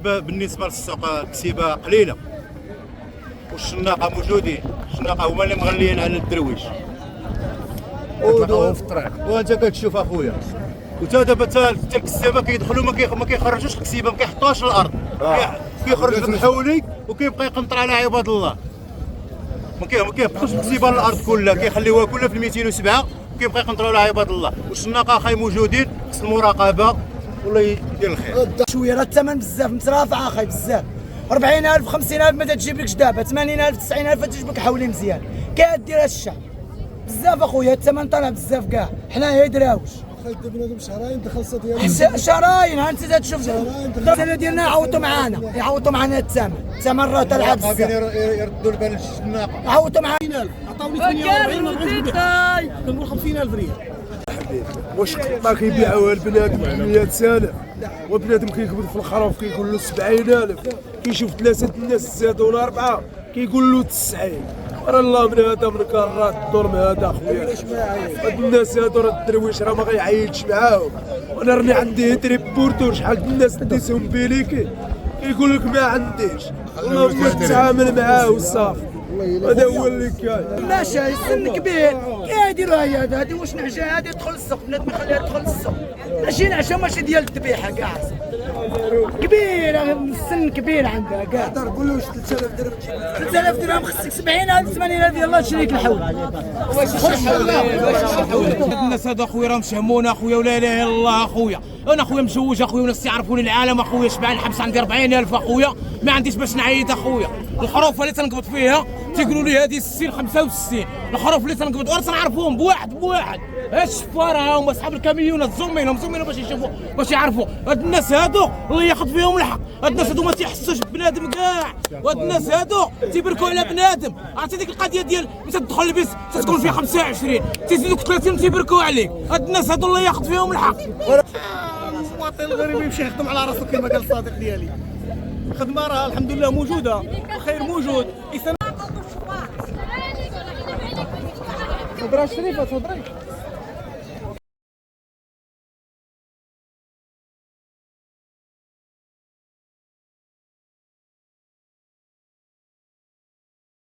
بالنسبه للسوق الكسيبه قليله، والشناقه موجودين، الشناقه هما اللي مغليين على الدرويش. كتلقاوهم في الطريق. وانت كتشوف اخويا، وتا دابا تا الكسابه كيدخلوا ما كيخرجوش الكسيبه، ما كيحطوهاش للارض، كيخرج لك الحولي وكيبقى يقنطر على عباد الله. ما كيحطوش الكسيبه للارض كلها، كيخليوها كلها في 207 وكيبقى يقنطروا على عباد الله. والشناقه اخاي موجودين، خص المراقبه والله يدير الخير. شويه راه الثمن بزاف مترافع اخاي بزاف، 40,000 50,000 ما تجيبلكش دابا، 80,000 90,000 تجيب لك حولي مزيان، كدير هاد الشعب بزاف اخويا، الثمن طالع بزاف كاع، حنايا دراوش خلت بنادم شهرين دخل ديالو شهرين. ها انت تشوف الدراسه ديالنا يعوضوا معانا الثمن راه طالع بزاف، يردوا البال للشناقه، يعوضوا معانا. عطاوني 48 ما بغيتش نبيع، كنقول 50,000 ريال. واش قطه كيبيعوها البنادم ب 100 سنه، وبنادم كيقبض في الخروف كيقول له 70,000، كيشوف ثلاثه الناس زادوا ولا اربعه كيقول له 90. راه الله من هذا من كرات الدور من هذا اخويا، هاد الناس هادو راه الدرويش راه ما غيعيطش معاهم. وانا راني عندي تريب بورتو، شحال د الناس ديتهم بيليكي كيقول لك ما عنديش، اللهم تتعامل معاه وصافي. هذا هو اللي كاين. ماشي السن كبير كيديروا هادي واش نعجه هادي تدخل السوق، بنادم يخليها تدخل السوق، ماشي نعجه ماشي ديال الذبيحه كاع كبيره، السن كبير عندها كاع. قول له واش 3000 درهم 3000 درهم خصك 70,000 80,000 يلاه تشريك الحول. واش الناس هذا اخويا راهم شهمونا اخويا، ولا اله الا الله اخويا. انا اخويا مزوج اخويا، والناس يعرفوني العالم اخويا، شبعان الحبس عندي 40,000 اخويا، ما عنديش باش نعيط اخويا. الحروف اللي تنقبض فيها تيقولوا لي هذه 60 65، الحروف اللي تنقبض وانا تنعرفهم بواحد الشفاره هما اصحاب الكاميونات زومينهم باش يشوفوا باش يعرفوا. هاد الناس هادو الله ياخذ فيهم الحق، هاد الناس هادو ما تيحسوش ببنادم كاع، وهاد الناس هادو تيبركوا على بنادم. عرفتي ديك القضيه ديال ملي تدخل البيت تتكون فيها 25 تيزيدوك 30 تيبركوا عليك. هاد الناس هادو الله ياخذ فيهم الحق. المواطن الغريب يمشي يخدم على راسو كما قال الصديق ديالي. الخدمه راه الحمد لله موجوده، الخير موجود. تهضر شريفه تهضري